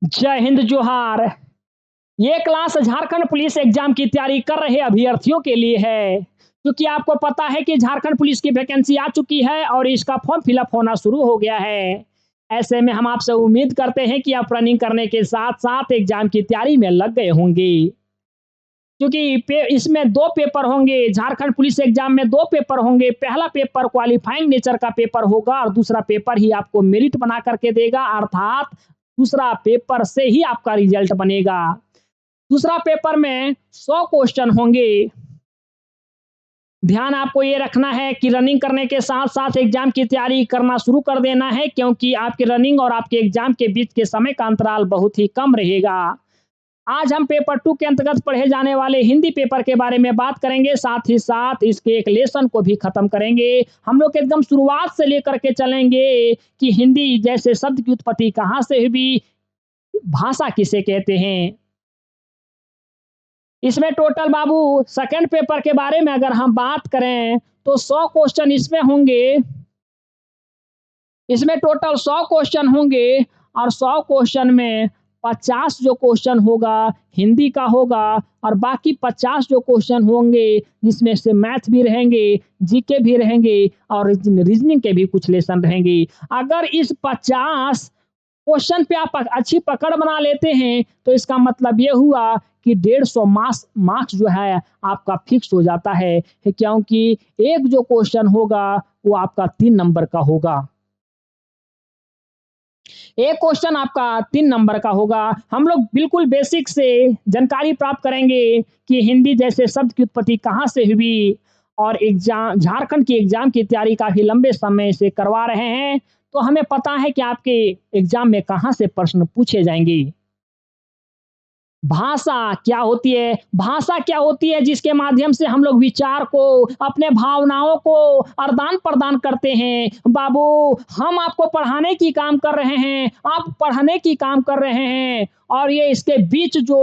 जय हिंद जोहार। ये क्लास झारखंड पुलिस एग्जाम की तैयारी कर रहे अभ्यर्थियों के लिए है। क्योंकि आपको पता है कि झारखंड पुलिस की वैकेंसी आ चुकी है और इसका फॉर्म फिलअप होना शुरू हो गया है। ऐसे में हम आपसे उम्मीद करते हैं कि आप रनिंग करने के साथ-साथ एग्जाम की तैयारी में लग गए होंगे। क्योंकि इसमें 2 पेपर होंगे, झारखंड पुलिस एग्जाम में 2 पेपर होंगे। पहला पेपर क्वालिफाइंग नेचर का पेपर होगा और दूसरा पेपर ही आपको मेरिट बना करके देगा, अर्थात दूसरा पेपर से ही आपका रिजल्ट बनेगा। दूसरा पेपर में 100 क्वेश्चन होंगे। ध्यान आपको ये रखना है कि रनिंग करने के साथ-साथ एग्जाम की तैयारी करना शुरू कर देना है, क्योंकि आपकी रनिंग और आपके एग्जाम के बीच के समय का अंतराल बहुत ही कम रहेगा। आज हम पेपर 2 के अंतर्गत पढ़े जाने वाले हिंदी पेपर के बारे में बात करेंगे, साथ ही साथ इसके एक लेसन को भी खत्म करेंगे। हम लोग एकदम शुरुआत से लेकर के चलेंगे कि हिंदी जैसे शब्द की उत्पत्ति कहाँ से हुई, भाषा किसे कहते हैं। इसमें टोटल बाबू सेकंड पेपर के बारे में अगर हम बात करें तो 100 क्वेश्चन इसमें होंगे। इसमें टोटल 100 क्वेश्चन होंगे और 100 क्वेश्चन में 50 जो क्वेश्चन होगा हिंदी का होगा और बाकी 50 जो क्वेश्चन होंगे जिसमें से मैथ भी रहेंगे, जीके भी रहेंगे और रीजनिंग के भी कुछ लेसन रहेंगे। अगर इस 50 क्वेश्चन पे आप अच्छी पकड़ बना लेते हैं तो इसका मतलब ये हुआ कि 150 मार्क्स जो है आपका फिक्स हो जाता है, क्योंकि एक जो क्वेश्चन होगा वो आपका 3 नंबर का होगा। एक क्वेश्चन आपका 3 नंबर का होगा। हम लोग बिल्कुल बेसिक से जानकारी प्राप्त करेंगे कि हिंदी जैसे शब्द की उत्पत्ति कहाँ से हुई और एग्जाम झारखंड की एग्जाम की तैयारी काफ़ी लंबे समय से करवा रहे हैं, तो हमें पता है कि आपके एग्जाम में कहाँ से प्रश्न पूछे जाएँगे। भाषा क्या होती है? भाषा क्या होती है जिसके माध्यम से हम लोग विचार को, अपने भावनाओं को आदान-प्रदान करते हैं। बाबू, हम आपको पढ़ाने की काम कर रहे हैं, आप पढ़ने की काम कर रहे हैं और ये इसके बीच जो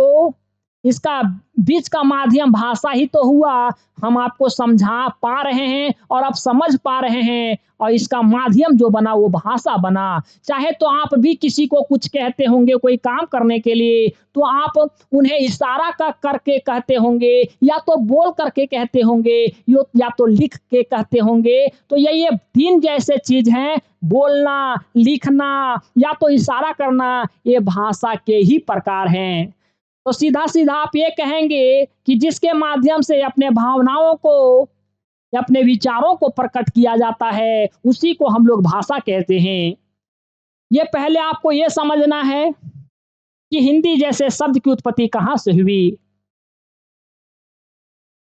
इसका बीच का माध्यम भाषा ही तो हुआ। हम आपको समझा पा रहे हैं और आप समझ पा रहे हैं और इसका माध्यम जो बना वो भाषा बना। चाहे तो आप भी किसी को कुछ कहते होंगे कोई काम करने के लिए, तो आप उन्हें इशारा करके कहते होंगे या तो बोल करके कहते होंगे या तो लिख के कहते होंगे। तो ये 3 जैसे चीज़ हैं, बोलना, लिखना या तो इशारा करना, ये भाषा के ही प्रकार हैं। तो सीधा-सीधा आप ये कहेंगे कि जिसके माध्यम से अपने भावनाओं को या अपने विचारों को प्रकट किया जाता है, उसी को हम लोग भाषा कहते हैं। ये पहले आपको ये समझना है कि हिंदी जैसे शब्द की उत्पत्ति कहाँ से हुई।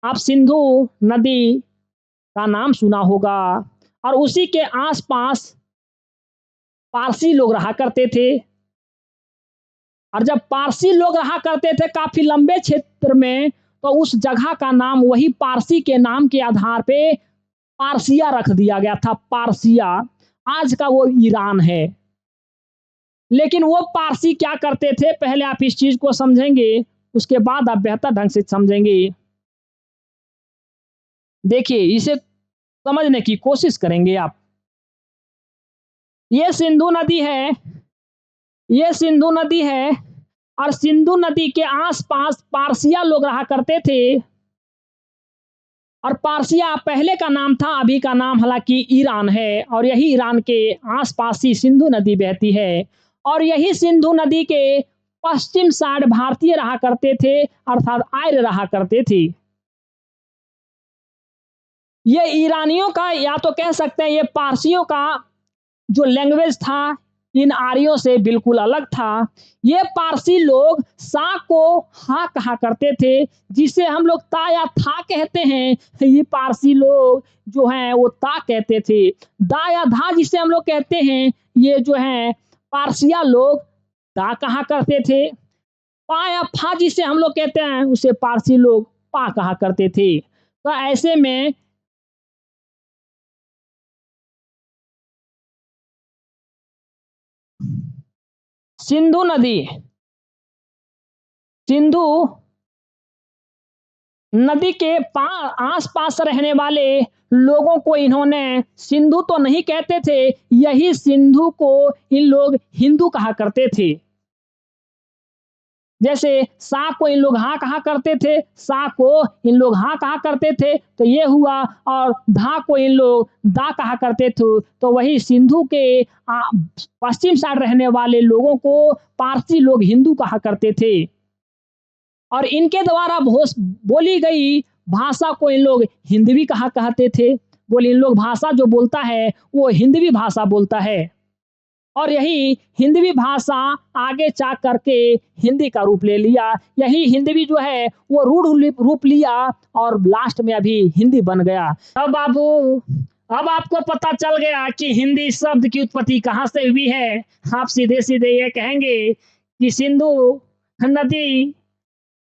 आप सिंधु नदी का नाम सुना होगा और उसी के आस-पास पारसी लोग रहा करते थे। और जब पारसी लोग रहा करते थे काफ़ी लंबे क्षेत्र में, तो उस जगह का नाम वही पारसी के नाम के आधार पे पारसिया रख दिया गया था, पारसिया। आज का वो ईरान है। लेकिन वो पारसी क्या करते थे, पहले आप इस चीज़ को समझेंगे, उसके बाद आप बेहतर ढंग से समझेंगे। देखिए, इसे समझने की कोशिश करेंगे आप। ये सिंधु नदी है, ये सिंधु नदी है और सिंधु नदी के आस-पास पारसिया लोग रहा करते थे। और पारसिया पहले का नाम था, अभी का नाम हालाँकि ईरान है और यही ईरान के आस-पास ही सिंधु नदी बहती है। और यही सिंधु नदी के पश्चिम साइड भारतीय रहा करते थे, अर्थात आर्य रहा करते थे। ये ईरानियों का या तो कह सकते हैं ये पारसियों का जो लैंग्वेज था, इन आर्यों से बिल्कुल अलग था। ये पारसी लोग सा को हा कहा करते थे, जिसे हम लोग ता या था कहते हैं, ये पारसी लोग जो हैं वो ता कहते थे। दा या धा जिसे हम लोग कहते हैं, ये जो हैं पारसिया लोग दा कहा करते थे। पा या फा जिसे हम लोग कहते हैं, उसे पारसी लोग पा कहा करते थे। तो ऐसे में सिंधु नदी, सिंधु नदी के आस-पास रहने वाले लोगों को इन्होंने सिंधु तो नहीं कहते थे, यही सिंधु को इन लोग हिंदू कहा करते थे। जैसे सा को इन लोग हाँ कहा करते थे, सा को इन लोग हाँ कहा करते थे, तो ये हुआ। और धा को इन लोग दा कहा करते थे, तो वही सिंधु के पश्चिम साइड रहने वाले लोगों को पारसी लोग हिंदू कहा करते थे। और इनके द्वारा बोली गई भाषा को इन लोग हिंदवी कहा कहते थे। बोले इन लोग भाषा जो बोलता है वो हिंदवी भाषा बोलता है। और यही हिंदवी भाषा आगे जा करके हिंदी का रूप ले लिया। यही हिंदवी जो है वो रूढ़ रूप लिया और लास्ट में अभी हिंदी बन गया। अब बाबू, अब आपको पता चल गया कि हिंदी शब्द की उत्पत्ति कहाँ से हुई है। आप सीधे सीधे ये कहेंगे कि सिंधु नदी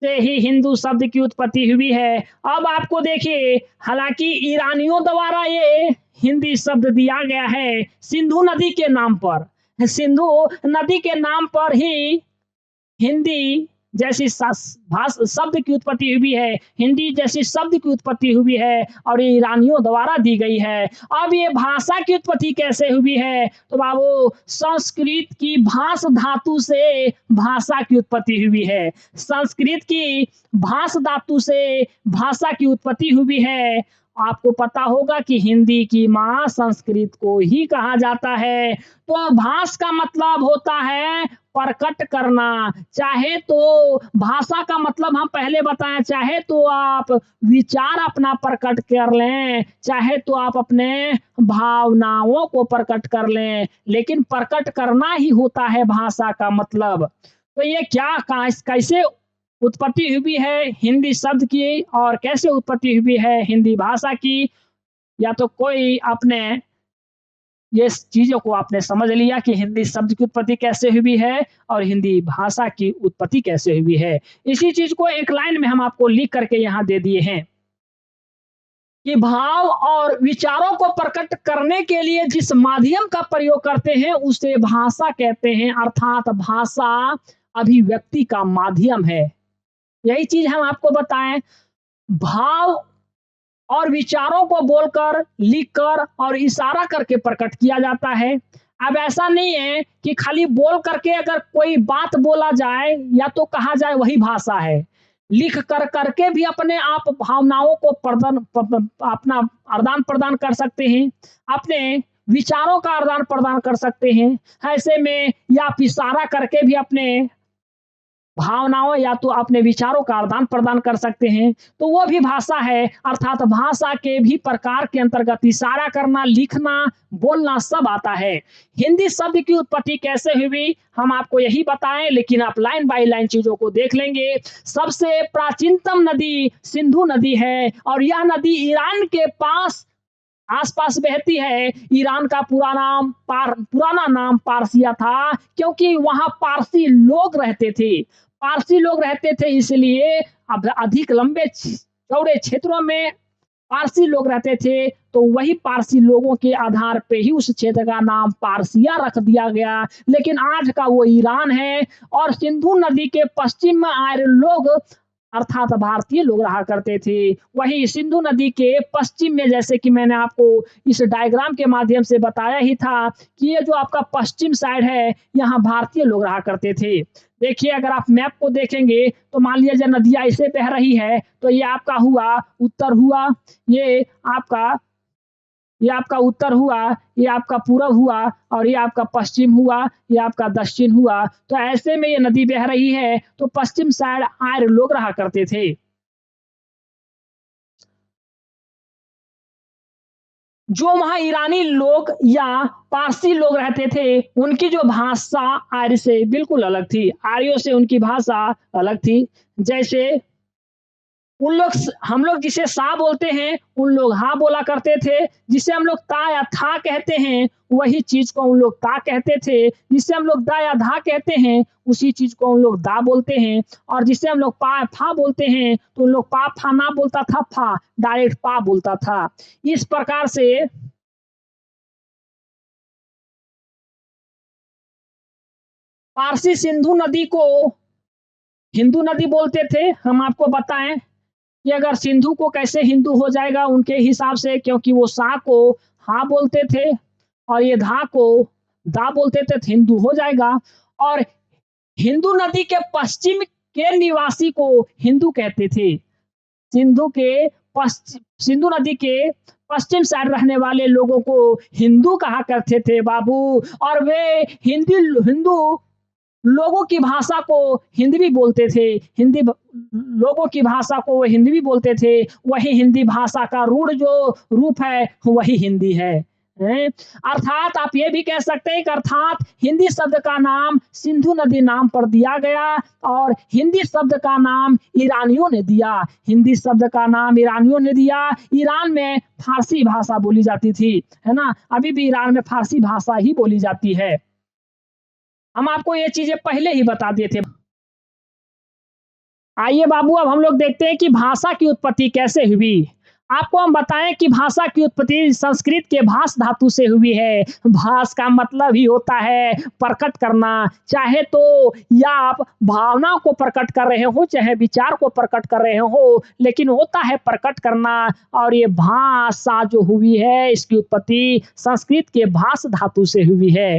से ही हिंदू शब्द की उत्पत्ति हुई है। अब आपको देखिए, हालांकि ईरानियों द्वारा ये हिंदी शब्द दिया गया है सिंधु नदी के नाम पर। सिंधु नदी के नाम पर ही हिंदी जैसी शब्द की उत्पत्ति हुई है, हिंदी जैसी शब्द की उत्पत्ति हुई है और ये ईरानियों द्वारा दी गई है। अब ये भाषा की उत्पत्ति कैसे हुई है, तो बाबू संस्कृत की भाष धातु से भाषा की उत्पत्ति हुई है। संस्कृत की भाष धातु से भाषा की उत्पत्ति हुई है। आपको पता होगा कि हिंदी की माँ संस्कृत को ही कहा जाता है। तो भाष का मतलब होता है प्रकट करना। चाहे तो भाषा का मतलब हम पहले बताएं, चाहे तो आप विचार अपना प्रकट कर लें, चाहे तो आप अपने भावनाओं को प्रकट कर लें, लेकिन प्रकट करना ही होता है भाषा का मतलब। तो ये क्या कैसे उत्पत्ति हुई है हिंदी शब्द की और कैसे उत्पत्ति हुई है हिंदी भाषा की, या तो कोई अपने ये चीजों को आपने समझ लिया कि हिंदी शब्द की उत्पत्ति कैसे हुई है और हिंदी भाषा की उत्पत्ति कैसे हुई है। इसी चीज को एक लाइन में हम आपको लिख करके यहाँ दे दिए हैं कि भाव और विचारों को प्रकट करने के लिए जिस माध्यम का प्रयोग करते हैं उसे भाषा कहते हैं, अर्थात भाषा अभिव्यक्ति का माध्यम है। यही चीज हम आपको बताएं, भाव और विचारों को बोलकर, लिखकर और इशारा करके प्रकट किया जाता है। अब ऐसा नहीं है कि खाली बोल करके अगर कोई बात बोला जाए या तो कहा जाए वही भाषा है। लिख कर करके भी अपने आप भावनाओं को अपना आदान प्रदान कर सकते हैं, अपने विचारों का आदान प्रदान कर सकते हैं। ऐसे में या इशारा करके भी अपने भावनाओं या तो अपने विचारों का आदान प्रदान कर सकते हैं, तो वो भी भाषा है। अर्थात भाषा के भी प्रकार के अंतर्गत इशारा करना, लिखना, बोलना सब आता है। हिंदी शब्द की उत्पत्ति कैसे हुई हम आपको यही बताएं, लेकिन आप लाइन बाय लाइन चीजों को देख लेंगे। सबसे प्राचीनतम नदी सिंधु नदी है और यह नदी ईरान के आसपास बहती है। ईरान का पुराना नाम पारसिया था, क्योंकि वहां पारसी लोग रहते थे। पारसी लोग रहते थे, इसलिए अब अधिक लंबे चौड़े क्षेत्रों में पारसी लोग रहते थे, तो वही पारसी लोगों के आधार पे ही उस क्षेत्र का नाम पारसिया रख दिया गया। लेकिन आज का वो ईरान है और सिंधु नदी के पश्चिम में आर्य लोग अर्थात भारतीय लोग रहा करते थे। वही सिंधु नदी के पश्चिम में, जैसे कि मैंने आपको इस डायग्राम के माध्यम से बताया ही था कि ये जो आपका पश्चिम साइड है, यहाँ भारतीय लोग रहा करते थे। देखिए, अगर आप मैप को देखेंगे तो मान लीजिए नदियाँ ऐसे बह रही है, तो ये आपका हुआ उत्तर हुआ, ये आपका उत्तर हुआ, ये आपका पूरब हुआ और ये आपका पश्चिम हुआ, ये आपका दक्षिण हुआ। तो ऐसे में ये नदी बह रही है, तो पश्चिम साइड आर्य लोग रहा करते थे। जो वहां ईरानी लोग या पारसी लोग रहते थे, उनकी जो भाषा आर्य से बिल्कुल अलग थी। आर्यों से उनकी भाषा अलग थी। जैसे हम लोग जिसे सा बोलते हैं, उन लोग हा बोला करते थे। जिसे हम लोग ता या था कहते हैं, वही चीज को उन लोग ता कहते थे। जिसे हम लोग दा या धा कहते हैं, उसी चीज को उन लोग दा बोलते हैं। और जिसे हम लोग पा फा बोलते हैं, तो उन लोग पा फा ना बोलता था, फा डायरेक्ट पा बोलता था। इस प्रकार से पारसी सिंधु नदी को हिंदू नदी बोलते थे। हम आपको बताएं कि अगर सिंधु को कैसे हिंदू हो जाएगा उनके हिसाब से, क्योंकि वो सा को हा बोलते थे और ये धा को दा बोलते थे, हिंदू हो जाएगा। और हिंदू नदी के पश्चिम के निवासी को हिंदू कहते थे। सिंधु नदी के पश्चिम साइड रहने वाले लोगों को हिंदू कहा करते थे बाबू। और वे हिंदू लोगों की भाषा को हिंदवी बोलते थे। लोगों की भाषा को वो हिंदवी बोलते थे। वही हिंदी भाषा का रूढ़ जो रूप है वही हिंदी है। अर्थात आप ये भी कह सकते हैं कि अर्थात हिंदी शब्द का नाम सिंधु नदी नाम पर दिया गया और हिंदी शब्द का नाम ईरानियों ने दिया। हिंदी शब्द का नाम ईरानियों ने दिया। ईरान में फारसी भाषा बोली जाती थी, है ना। अभी भी ईरान में फारसी भाषा ही बोली जाती है। हम आपको ये चीजें पहले ही बता दिए थे। आइए बाबू, अब हम लोग देखते हैं कि भाषा की उत्पत्ति कैसे हुई। आपको हम बताएं कि भाषा की उत्पत्ति संस्कृत के भास धातु से हुई है। भास का मतलब ही होता है प्रकट करना। चाहे तो या आप भावनाओं को प्रकट कर रहे हो, चाहे विचार को प्रकट कर रहे हो, लेकिन होता है प्रकट करना। और ये भाषा जो हुई है इसकी उत्पत्ति संस्कृत के भास धातु से हुई है।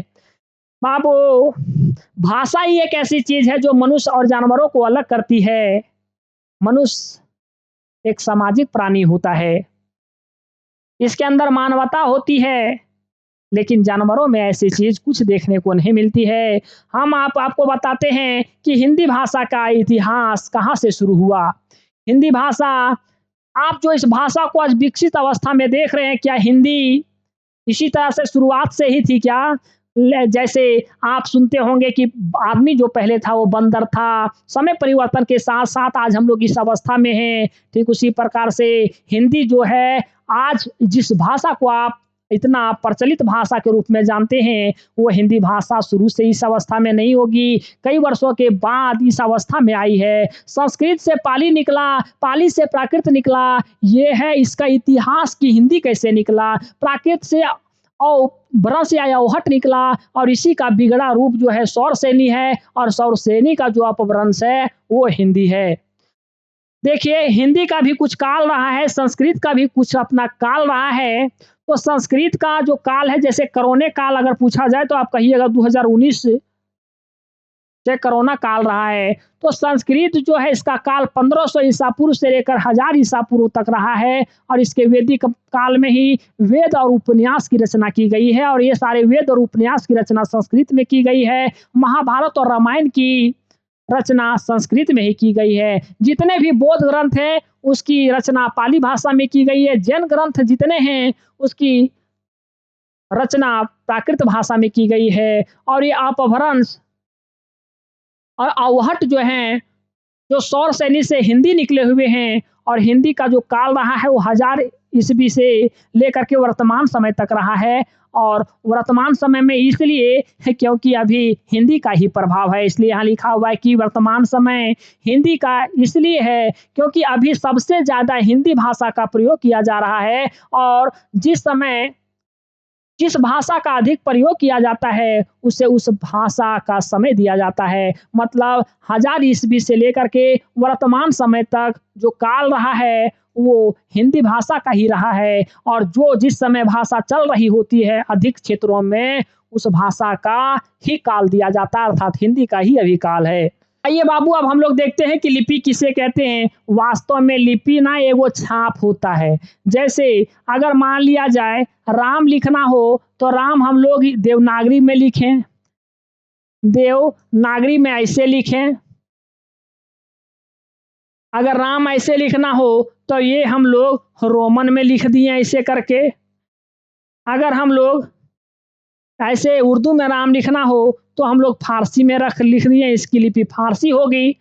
बाबू, भाषा ही एक ऐसी चीज है जो मनुष्य और जानवरों को अलग करती है। मनुष्य एक सामाजिक प्राणी होता है, इसके अंदर मानवता होती है, लेकिन जानवरों में ऐसी चीज कुछ देखने को नहीं मिलती है। हम आपको बताते हैं कि हिंदी भाषा का इतिहास कहाँ से शुरू हुआ। हिंदी भाषा, आप जो इस भाषा को आज विकसित अवस्था में देख रहे हैं, क्या हिंदी इसी तरह से शुरुआत से ही थी क्या? जैसे आप सुनते होंगे कि आदमी जो पहले था वो बंदर था, समय परिवर्तन के साथ साथ आज हम लोग इस अवस्था में हैं। ठीक उसी प्रकार से हिंदी जो है, आज जिस भाषा को आप इतना प्रचलित भाषा के रूप में जानते हैं, वो हिंदी भाषा शुरू से इस अवस्था में नहीं होगी, कई वर्षों के बाद इस अवस्था में आई है। संस्कृत से पाली निकला, पाली से प्राकृत निकला, ये है इसका इतिहास कि हिंदी कैसे निकला। प्राकृत से और ब्रज से आया ओहट निकला और इसी का बिगड़ा रूप जो है सौरसेनी है और सौरसेनी का जो अपभ्रंश है वो हिंदी है। देखिए, हिंदी का भी कुछ काल रहा है, संस्कृत का भी कुछ अपना काल रहा है। तो संस्कृत का जो काल है, जैसे कोरोना काल अगर पूछा जाए तो आप कहिएगा 2019 से कोरोना काल रहा है। तो संस्कृत जो है इसका काल 1500 ईसा पूर्व से लेकर 1000 ईसा पूर्व तक रहा है और इसके वैदिक काल में ही वेद और उपन्यास की रचना की गई है और ये सारे वेद और उपन्यास की रचना संस्कृत में की गई है। महाभारत और रामायण की रचना संस्कृत में ही की गई है। जितने भी बौद्ध ग्रंथ हैं उसकी रचना पाली भाषा में की गई है। जैन ग्रंथ जितने हैं उसकी रचना प्राकृत भाषा में की गई है। और ये अपभ्रंश और अवहट जो हैं, जो सौरसेनी से हिंदी निकले हुए हैं और हिंदी का जो काल रहा है वो 1000 ईस्वी से लेकर के वर्तमान समय तक रहा है। और वर्तमान समय में इसलिए क्योंकि अभी हिंदी का ही प्रभाव है, इसलिए यहाँ लिखा हुआ है कि वर्तमान समय हिंदी का इसलिए है क्योंकि अभी सबसे ज़्यादा हिंदी भाषा का प्रयोग किया जा रहा है। और जिस भाषा का अधिक प्रयोग किया जाता है उसे उस भाषा का समय दिया जाता है। मतलब 1000 ईस्वी से लेकर के वर्तमान समय तक जो काल रहा है वो हिंदी भाषा का ही रहा है। और जो जिस समय भाषा चल रही होती है अधिक क्षेत्रों में उस भाषा का ही काल दिया जाता है, अर्थात हिंदी का ही अभी काल है। आइए बाबू, अब हम लोग देखते हैं कि लिपि किसे कहते हैं। वास्तव में लिपि ना एगो छाप होता है। जैसे अगर मान लिया जाए राम लिखना हो तो राम हम लोग देवनागरी में लिखें, देवनागरी में ऐसे लिखें। अगर राम ऐसे लिखना हो तो ये हम लोग रोमन में लिख दिए ऐसे करके। अगर हम लोग ऐसे उर्दू में राम लिखना हो तो हम लोग फारसी में लिख दिए, इसकी लिपि फारसी होगी।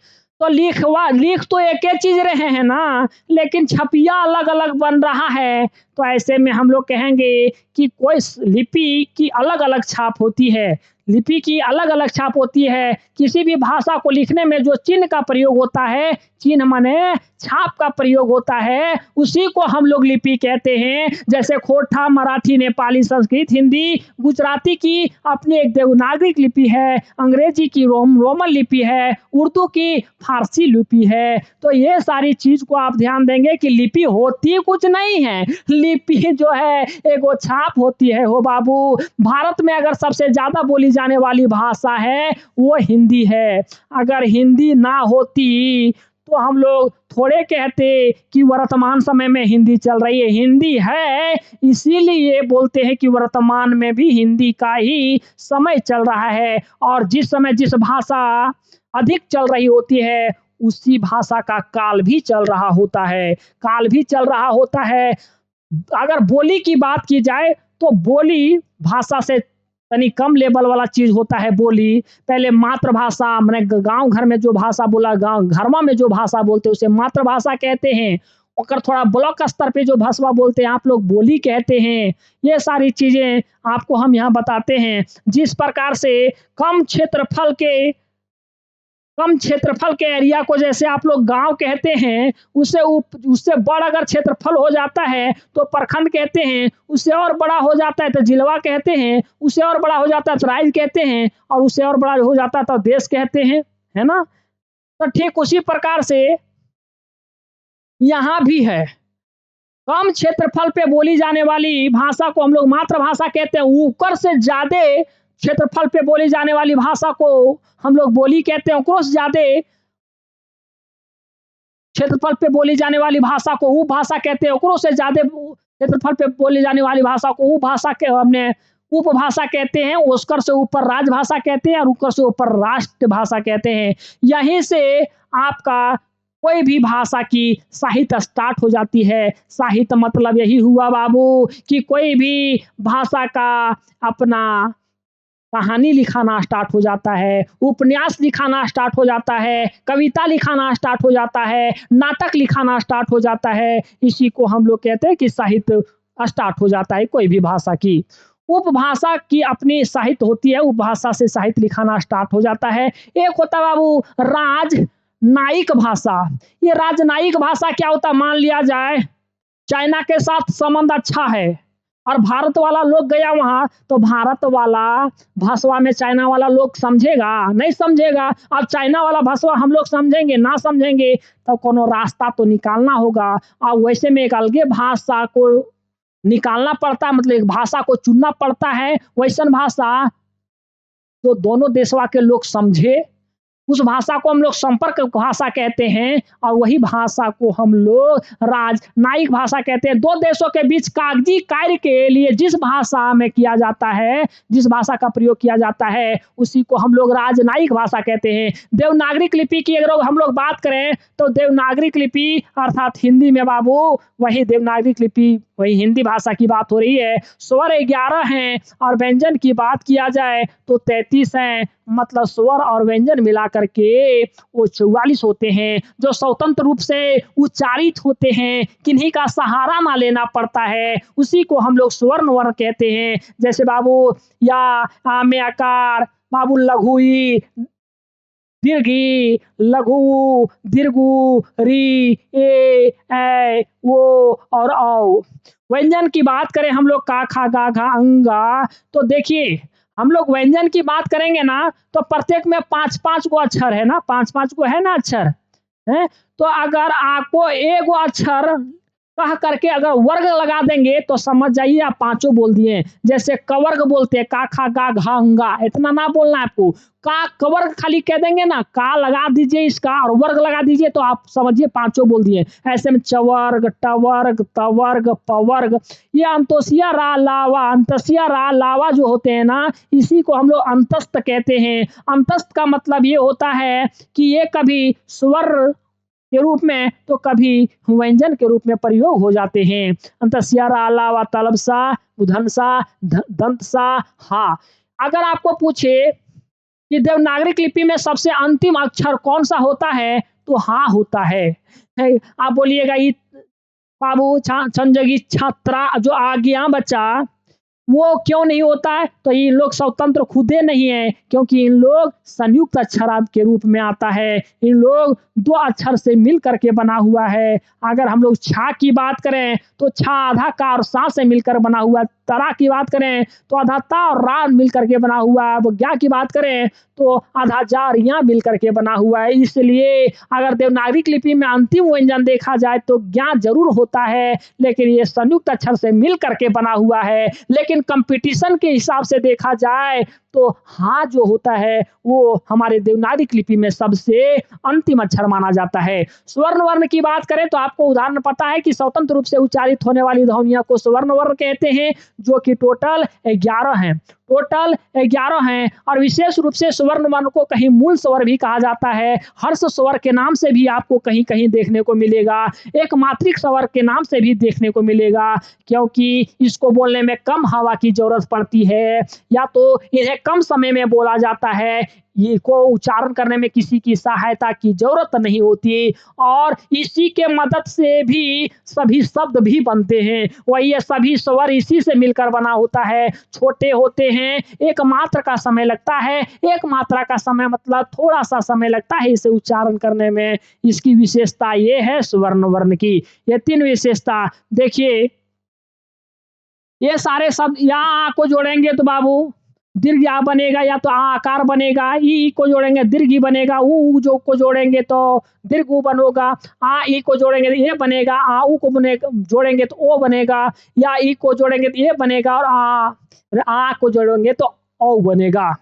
तो लिख तो एक ही चीज रहे हैं ना, लेकिन छपिया अलग अलग बन रहा है। तो ऐसे में हम लोग कहेंगे कि कोई लिपि की अलग अलग छाप होती है, लिपि की अलग अलग छाप होती है। किसी भी भाषा को लिखने में जो चिन्ह का प्रयोग होता है, चिन्ह माने छाप का प्रयोग होता है, उसी को हम लोग लिपि कहते हैं। जैसे खोटा, मराठी, नेपाली, संस्कृत, हिंदी, गुजराती की अपनी एक देवनागरी लिपि है, अंग्रेजी की रोमन लिपि है, उर्दू की फारसी लिपि है। तो ये सारी चीज को आप ध्यान देंगे कि लिपि होती कुछ नहीं है, लिपि जो है एक वो छाप होती है। हो बाबू, भारत में अगर सबसे ज्यादा बोली जाने वाली भाषा है वो हिंदी है। अगर हिंदी ना होती तो हम लोग थोड़े कहते कि वर्तमान समय में हिंदी चल रही है। हिंदी है इसीलिए बोलते हैं कि वर्तमान में भी हिंदी का ही समय चल रहा है, और जिस समय जिस भाषा अधिक चल रही होती है उसी भाषा का काल भी चल रहा होता है। काल भी चल रहा होता है। अगर बोली की बात की जाए तो बोली भाषा से तनी कम लेवल वाला चीज होता है बोली। पहले मातृभाषा मैंने गांव घर में जो भाषा बोला, गांव घरमा में जो भाषा बोलते हैं उसे मातृभाषा कहते हैं। और थोड़ा ब्लॉक स्तर पे जो भाषा बोलते हैं आप लोग बोली कहते हैं। ये सारी चीजें आपको हम यहाँ बताते हैं। जिस प्रकार से कम क्षेत्रफल के एरिया को जैसे आप लोग गांव कहते हैं, उससे बड़ा अगर क्षेत्रफल हो जाता है तो प्रखंड कहते हैं, उससे और बड़ा हो जाता है तो जिला कहते हैं, उससे और बड़ा हो जाता है तो राज्य कहते हैं, और उससे और बड़ा हो जाता है तो देश कहते हैं, है ना। तो ठीक उसी प्रकार से यहाँ भी है। कम क्षेत्रफल पे बोली जाने वाली भाषा को हम लोग मातृभाषा कहते हैं। ऊपर से ज्यादा क्षेत्रफल पे बोली जाने वाली भाषा को हम लोग बोली कहते हैं। ऊपर से ज्यादा क्षेत्रफल पे बोली जाने वाली भाषा को उपभाषा कहते हैं। ऊपर से ज्यादा क्षेत्रफल पे बोली जाने वाली भाषा को उपभाषा के हमने उपभाषा कहते हैं। उसकर से ऊपर राजभाषा कहते हैं और ऊपर से ऊपर राष्ट्रभाषा कहते हैं। यहीं से आपका कोई भी भाषा की साहित्य स्टार्ट हो जाती है। साहित्य मतलब यही हुआ बाबू कि कोई भी भाषा का अपना कहानी लिखाना स्टार्ट हो जाता है, उपन्यास लिखाना स्टार्ट हो जाता है, कविता लिखाना स्टार्ट हो जाता है, नाटक लिखाना स्टार्ट हो जाता है। इसी को हम लोग कहते हैं कि साहित्य स्टार्ट हो जाता है कोई भी भाषा की। उपभाषा की अपनी साहित्य होती है, उपभाषा से साहित्य लिखाना स्टार्ट हो जाता है। एक होता बाबू राजनयिक भाषा। ये राजनयिक भाषा क्या होता, मान लिया जाए चाइना के साथ संबंध अच्छा है और भारत वाला लोग गया वहां, तो भारत वाला भाषा में चाइना वाला लोग समझेगा नहीं समझेगा। अब चाइना वाला भाषा हम लोग समझेंगे ना समझेंगे, तो कोनो रास्ता तो निकालना होगा। और वैसे में एक अलगे भाषा को निकालना पड़ता है, मतलब एक भाषा को चुनना पड़ता है, वैसन भाषा तो दोनों देशवा के लोग समझे। उस भाषा को हम लोग संपर्क भाषा कहते हैं, और वही भाषा को हम लोग राजनयिक भाषा कहते हैं। दो देशों के बीच कागजी कार्य के लिए जिस भाषा में किया जाता है, जिस भाषा का प्रयोग किया जाता है, उसी को हम लोग राजनयिक भाषा कहते हैं। देवनागरी लिपि की अगर हम लोग बात करें तो देवनागरी लिपि अर्थात हिंदी में बाबू वही देवनागरी लिपि, वही हिंदी भाषा की बात हो रही है। स्वर 11 हैं और व्यंजन की बात किया जाए तो 33 हैं। मतलब स्वर और व्यंजन मिला करके वो 44 होते हैं, जो स्वतंत्र रूप से उच्चारित होते हैं, किन्हीं का सहारा ना लेना पड़ता है, उसी को हम लोग स्वर्ण वर्ण कहते हैं। जैसे बाबू या में आकार, बाबू लघुई, दीर्घी, लघु, दीर्घु, री, ए वो और औ। व्यंजन की बात करें हम लोग का खा गा घा अंगा, तो देखिए हम लोग व्यंजन की बात करेंगे ना तो प्रत्येक में 5-5 गो अक्षर है ना, 5-5 गो है ना अक्षर है। तो अगर आपको एक गो अक्षर कह करके अगर वर्ग लगा देंगे तो समझ जाइए आप पांचों बोल दिए। जैसे कवर्ग बोलते हैं, का खा गा घा अंगा, इतना ना बोलना है आपको। का कवर्ग खाली कह देंगे ना, का लगा दीजिए इसका और वर्ग लगा दीजिए तो आप समझिए पांचों बोल दिए। ऐसे में चवर्ग, टवर्ग, तवर्ग, पवर्ग, ये अंतोसिया रा लावा, अंतसिया रा लावा जो होते हैं ना, इसी को हम लोग अंतस्थ कहते हैं। अंतस्थ का मतलब ये होता है कि ये कभी स्वर के रूप में तो कभी व्यंजन के रूप में प्रयोग हो जाते हैं। अंतस्या अलावा तलबसा, उधनसा, दंतसा, हा। अगर आपको पूछे कि देवनागरी लिपि में सबसे अंतिम अक्षर कौन सा होता है तो हा होता है। आप बोलिएगा बाबू छंजगी छात्रा जो आ गया बच्चा, वो क्यों नहीं होता है, तो ये लोग स्वतंत्र खुदे नहीं है, क्योंकि इन लोग संयुक्त अक्षर के रूप में आता है। इन लोग 2 अक्षर से मिल करके बना हुआ है। अगर हम लोग छा की बात करें तो छा आधा का और सा से मिलकर बना हुआ। तरा की बात करें तो आधा ता और रा मिल करके बना हुआ है। अब ज्ञा की बात करें तो आधा जा और या मिल करके बना हुआ है। इसलिए अगर देवनागरी लिपि में अंतिम व्यंजन देखा जाए तो ज्ञा जरूर होता है, लेकिन ये संयुक्त अक्षर से मिल करके बना हुआ है। लेकिन कंपटीशन के हिसाब से देखा जाए तो हा जो होता है वो हमारे देवनागरी लिपि में सबसे अंतिम अक्षर माना जाता है। स्वर्ण वर्ण की बात करें तो आपको उदाहरण पता है कि स्वतंत्र रूप से उच्चारित होने वाली ध्वनियों को स्वर्ण वर्ण कहते हैं, जो कि टोटल 11 हैं। टोटल 11 हैं और विशेष रूप से स्वर्ण वर्ण को कहीं मूल स्वर भी कहा जाता है। हर्ष स्वर के नाम से भी आपको कहीं कहीं देखने को मिलेगा, एक मात्रिक स्वर के नाम से भी देखने को मिलेगा, क्योंकि इसको बोलने में कम हवा की जरूरत पड़ती है या तो इन्हें कम समय में बोला जाता है। ये को उच्चारण करने में किसी की सहायता की जरूरत नहीं होती और इसी के मदद से भी सभी शब्द भी बनते हैं। वही ये सभी स्वर इसी से मिलकर बना होता है। छोटे होते हैं, एक मात्रा का समय लगता है, एक मात्रा का समय मतलब थोड़ा सा समय लगता है इसे उच्चारण करने में। इसकी विशेषता ये है स्वर्ण वर्ण की। ये 3 विशेषता देखिए, ये सारे शब्द यहाँ को जोड़ेंगे तो बाबू दीर्घ आ बनेगा, या तो आ आकार बनेगा, ई को जोड़ेंगे दीर्घ ई बनेगा, ऊ जो को जोड़ेंगे तो दीर्घ ऊ बनेगा, आ ई को जोड़ेंगे तो ये बनेगा, आ ऊ को जोड़ेंगे तो ओ बनेगा, या ई को जोड़ेंगे तो ये बनेगा और आ को जोड़ेंगे तो औ बनेगा।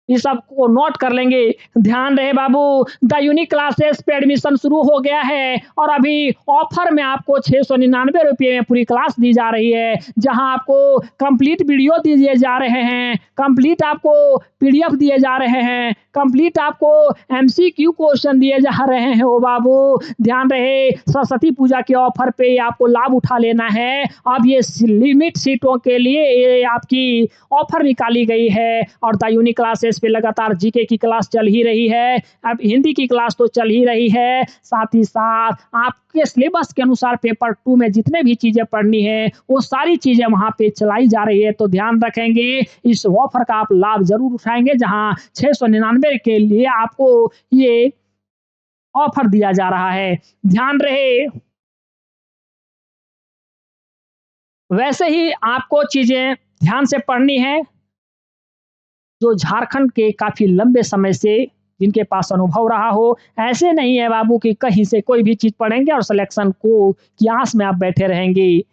इस सब को नोट कर लेंगे। ध्यान रहे बाबू, द यूनिक क्लासेस पे एडमिशन शुरू हो गया है और अभी ऑफर में आपको 699 रुपये में पूरी क्लास दी जा रही है, जहां आपको कंप्लीट वीडियो दिए जा रहे हैं, कंप्लीट आपको पीडीएफ दिए जा रहे हैं, कंप्लीट आपको एमसीक्यू क्वेश्चन दिए जा रहे हैं। ओ बाबू ध्यान रहे, सरस्वती पूजा के ऑफर पे आपको लाभ उठा लेना है। अब ये लिमिट सीटों के लिए ये आपकी ऑफर निकाली गई है और द यूनिक क्लासेस पे लगातार जीके की क्लास चल ही रही है, अब हिंदी की क्लास तो चल ही रही है, साथ ही साथ आपके सिलेबस के अनुसार पेपर 2 में जितने भी चीजें पढ़नी है वो सारी चीजें वहां पे चलाई जा रही है। तो ध्यान रखेंगे, इस ऑफर का आप लाभ जरूर उठाएंगे, जहां 699 के लिए आपको ये ऑफर दिया जा रहा है। ध्यान रहे, वैसे ही आपको चीजें ध्यान से पढ़नी है। जो झारखंड के काफी लंबे समय से जिनके पास अनुभव रहा हो, ऐसे नहीं है बाबू कि कहीं से कोई भी चीज पढ़ेंगे और सिलेक्शन को की आस में आप बैठे रहेंगे,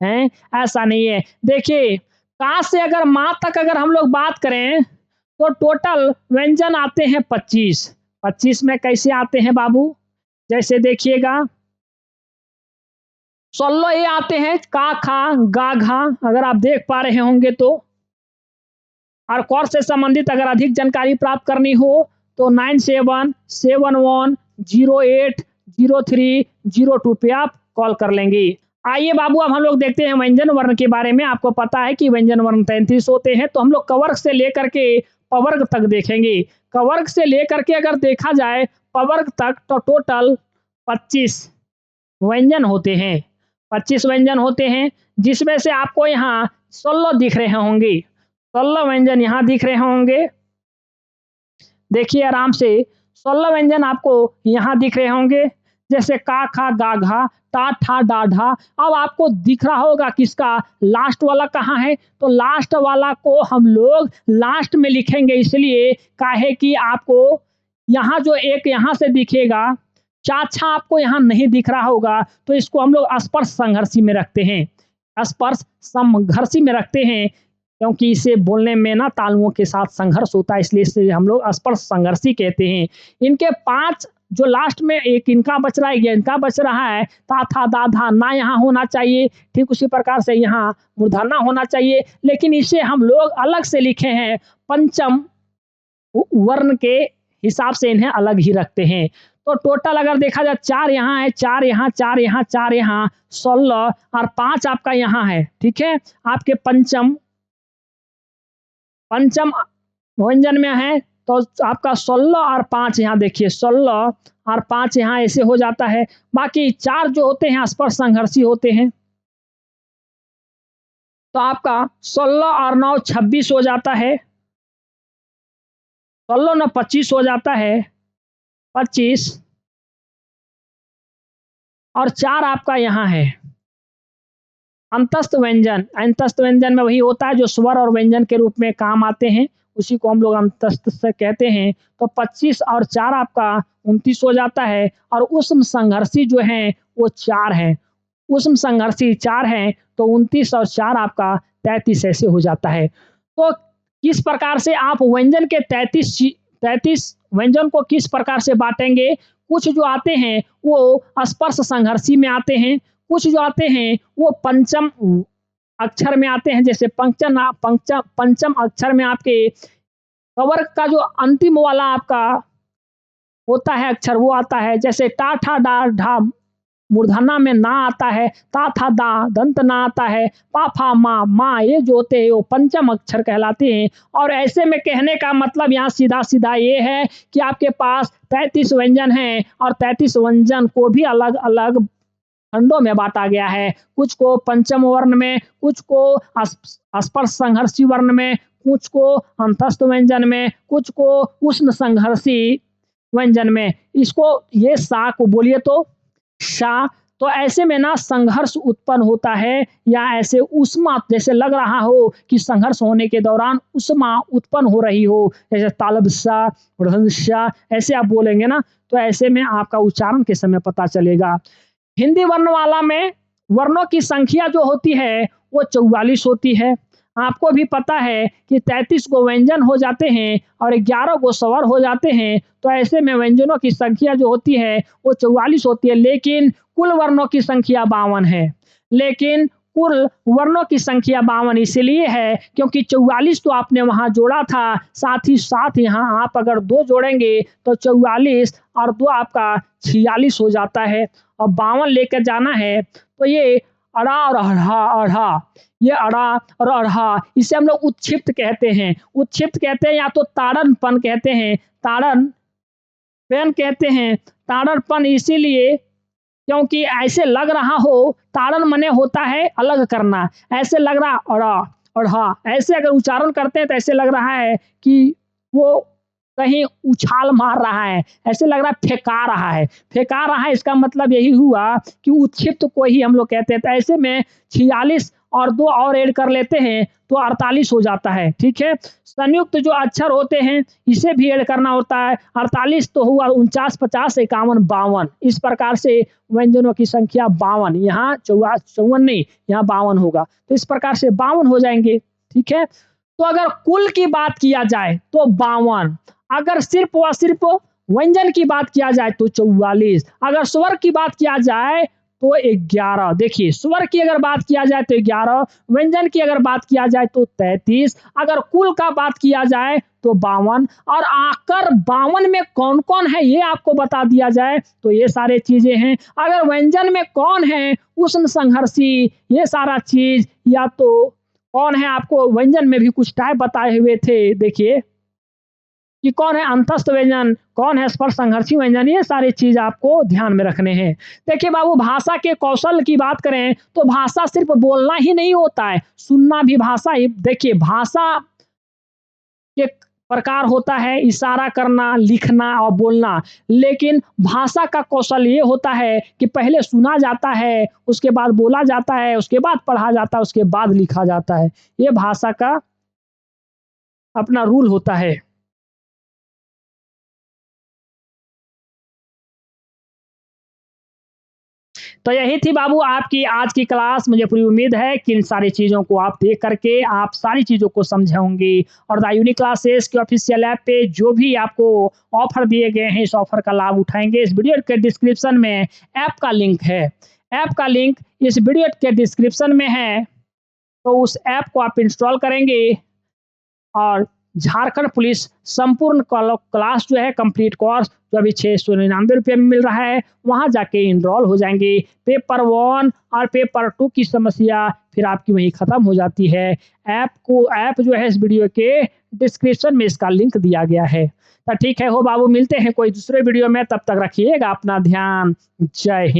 हैं? ऐसा नहीं है। देखिए, का से अगर माँ तक अगर हम लोग बात करें तो टोटल व्यंजन आते हैं 25। 25 में कैसे आते हैं बाबू? जैसे देखिएगा 16 ये आते हैं, का खा गा घा, अगर आप देख पा रहे होंगे तो। और कोर्स से संबंधित अगर अधिक जानकारी प्राप्त करनी हो तो 9771080302 पे आप कॉल कर लेंगे। आइए बाबू, अब हम लोग देखते हैं व्यंजन वर्ण के बारे में। आपको पता है कि व्यंजन वर्ण 33 होते हैं, तो हम लोग कवर्ग से लेकर के पवर्ग तक देखेंगे। कवर्ग से लेकर के अगर देखा जाए पवर्ग तक तो टोटल 25 व्यंजन होते हैं। 25 व्यंजन होते हैं, जिसमें से आपको यहाँ 16 दिख रहे होंगे। 16 व्यंजन यहाँ दिख रहे होंगे, देखिए आराम से 16 व्यंजन आपको यहाँ दिख रहे होंगे, जैसे का खा गा घा टा ठा डा ढा। अब आपको दिख रहा होगा किसका लास्ट वाला कहाँ है, तो लास्ट वाला को हम लोग लास्ट में लिखेंगे, इसलिए काहे कि आपको यहाँ जो एक यहाँ से दिखेगा चाछा आपको यहाँ नहीं दिख रहा होगा, तो इसको हम लोग स्पर्श संघर्षी में रखते हैं, स्पर्श संघर्षी में रखते हैं, क्योंकि इसे बोलने में ना तालुओं के साथ संघर्ष होता है, इसलिए इसे हम लोग स्पर्श संघर्षी कहते हैं। इनके 5 जो लास्ट में एक इनका बच रहा है, इनका बच रहा है, ता था दा धा ना यहाँ होना चाहिए, ठीक उसी प्रकार से यहाँ मूर्धन्य होना चाहिए, लेकिन इसे हम लोग अलग से लिखे हैं, पंचम वर्ण के हिसाब से इन्हें अलग ही रखते हैं। तो टोटल अगर देखा जाए 4 यहाँ है, 4 यहाँ, 4 यहाँ, 4 यहाँ, 16 और 5 आपका यहाँ है, ठीक है। आपके पंचम व्यंजन में है तो आपका 16 और 5 यहाँ देखिए, 16 और 5 यहाँ ऐसे हो जाता है। बाकी 4 जो होते हैं स्पर्श संघर्षी होते हैं, तो आपका 16 और 9 26 हो जाता है, 16 9 25 हो जाता है, 25 और 4 आपका यहाँ है अंतस्थ व्यंजन। अंतस्थ व्यंजन में वही होता है जो स्वर और व्यंजन के रूप में काम आते हैं, उसी को हम लोग अंतस्थ से कहते हैं। तो 25 और 4 आपका 29 हो जाता है, और उष्म संघर्षी जो हैं वो 4 हैं, उष्म संघर्षी 4 हैं, तो 29 और 4 आपका 33 ऐसे हो जाता है। तो किस प्रकार से आप व्यंजन के 33 व्यंजन को किस प्रकार से बाँटेंगे? कुछ जो आते हैं वो स्पर्श संघर्षी में आते हैं, कुछ जो आते हैं वो पंचम अक्षर में आते हैं, जैसे पंचम अक्षर में आपके कवर का जो अंतिम वाला आपका होता है अक्षर वो आता है, जैसे टा, ठा, डा, ढा, मूर्धन्य में ना आता है, ता, था, दा, दंत ना आता है, पा, फा, मा, ये जो होते हैं वो पंचम अक्षर कहलाते हैं। और ऐसे में कहने का मतलब यहाँ सीधा-सीधा ये है कि आपके पास 33 व्यंजन हैं और 33 व्यंजन को भी अलग-अलग खंडों में बाँटा गया है। कुछ को पंचम वर्ण में, कुछ को स्पर्श संघर्षी वर्ण में, कुछ को अंतस्थ व्यंजन में, कुछ को उष्ण संघर्षी व्यंजन में। इसको ये सा को बोलिए तो शा, तो ऐसे में ना संघर्ष उत्पन्न होता है या ऐसे ऊष्मा जैसे लग रहा हो कि संघर्ष होने के दौरान ऊष्मा उत्पन्न हो रही हो, जैसे तालबसा, सा, ऐसे आप बोलेंगे ना, तो ऐसे में आपका उच्चारण के समय पता चलेगा। हिंदी वर्णमाला में वर्णों की संख्या जो होती है वो 44 होती है। आपको भी पता है कि 33 को व्यंजन हो जाते हैं और 11 को स्वर हो जाते हैं, तो ऐसे में व्यंजनों की संख्या जो होती है वो 44 होती है, लेकिन कुल वर्णों की संख्या 52 है। लेकिन कुल वर्णों की संख्या 52 इसलिए है क्योंकि 44 तो आपने वहाँ जोड़ा था, साथ ही साथ यहाँ आप अगर 2 जोड़ेंगे तो 44 और 2 आपका 46 हो जाता है और 52 लेकर जाना है। तो ये अड़ा और अढ़ा, ये अड़ा और अढ़ा, इसे हम लोग उत्क्षिप्त कहते हैं। उत्क्षिप्त कहते हैं या तो ताड़नपन कहते हैं, ताड़नपन कहते हैं। ताड़नपन इसीलिए क्योंकि ऐसे लग रहा हो, ताड़न मने होता है अलग करना, ऐसे लग रहा अड़ा अढ़ा, ऐसे अगर उच्चारण करते हैं तो ऐसे लग रहा है कि वो कहीं उछाल मार रहा है, ऐसे लग रहा है फेंका रहा है। फेंका रहा है इसका मतलब यही हुआ कि उत्क्षिप्त को ही हम लोग कहते हैं। तो ऐसे में 46 और 2 और ऐड कर लेते हैं तो 48 हो जाता है, ठीक है। संयुक्त जो अक्षर होते हैं इसे भी ऐड करना होता है। 48 तो हुआ 49, 50, 51, 52, इस प्रकार से व्यंजनों की संख्या 52, यहाँ 54 नहीं, यहाँ 52 होगा, तो इस प्रकार से 52 हो जाएंगे, ठीक है। तो अगर कुल की बात किया जाए तो 52, अगर सिर्फ व सिर्फ व्यंजन की बात किया जाए तो 44, अगर स्वर की बात किया जाए तो 11। देखिए स्वर की अगर बात किया जाए तो 11, व्यंजन की अगर बात किया जाए तो 33, अगर कुल का बात किया जाए तो 52। और आकर 52 में कौन कौन है ये आपको बता दिया जाए तो ये सारे चीजें हैं। अगर व्यंजन में कौन है उष्ण संघर्षी, ये सारा चीज, या तो कौन है, आपको व्यंजन में भी कुछ टाइप बताए हुए थे, देखिए कि कौन है अंतस्थ व्यंजन, कौन है स्पर्श संघर्षी व्यंजन, ये सारी चीज आपको ध्यान में रखने हैं। देखिए बाबू, भाषा के कौशल की बात करें तो भाषा सिर्फ बोलना ही नहीं होता है, सुनना भी भाषा ही। देखिए भाषा के प्रकार होता है इशारा करना, लिखना और बोलना, लेकिन भाषा का कौशल ये होता है कि पहले सुना जाता है, उसके बाद बोला जाता है, उसके बाद पढ़ा जाता है, उसके बाद लिखा जाता है। ये भाषा का अपना रूल होता है। तो यही थी बाबू आपकी आज की क्लास। मुझे पूरी उम्मीद है कि इन सारी चीज़ों को आप देख करके आप सारी चीज़ों को समझे होंगे। और द यूनिक क्लासेस के ऑफिशियल ऐप पे जो भी आपको ऑफर दिए गए हैं, इस ऑफर का लाभ उठाएंगे। इस वीडियो के डिस्क्रिप्शन में ऐप का लिंक है, ऐप का लिंक इस वीडियो के डिस्क्रिप्शन में है, तो उस ऐप को आप इंस्टॉल करेंगे और झारखंड पुलिस संपूर्ण क्लास जो है कंप्लीट कोर्स जो अभी 699 रुपये में मिल रहा है, वहाँ जाके इनरोल हो जाएंगे। पेपर 1 और पेपर 2 की समस्या फिर आपकी वहीं ख़त्म हो जाती है। ऐप जो है इस वीडियो के डिस्क्रिप्शन में इसका लिंक दिया गया है। तो ठीक है हो बाबू, मिलते हैं कोई दूसरे वीडियो में, तब तक रखिएगा अपना ध्यान। जय हिंद।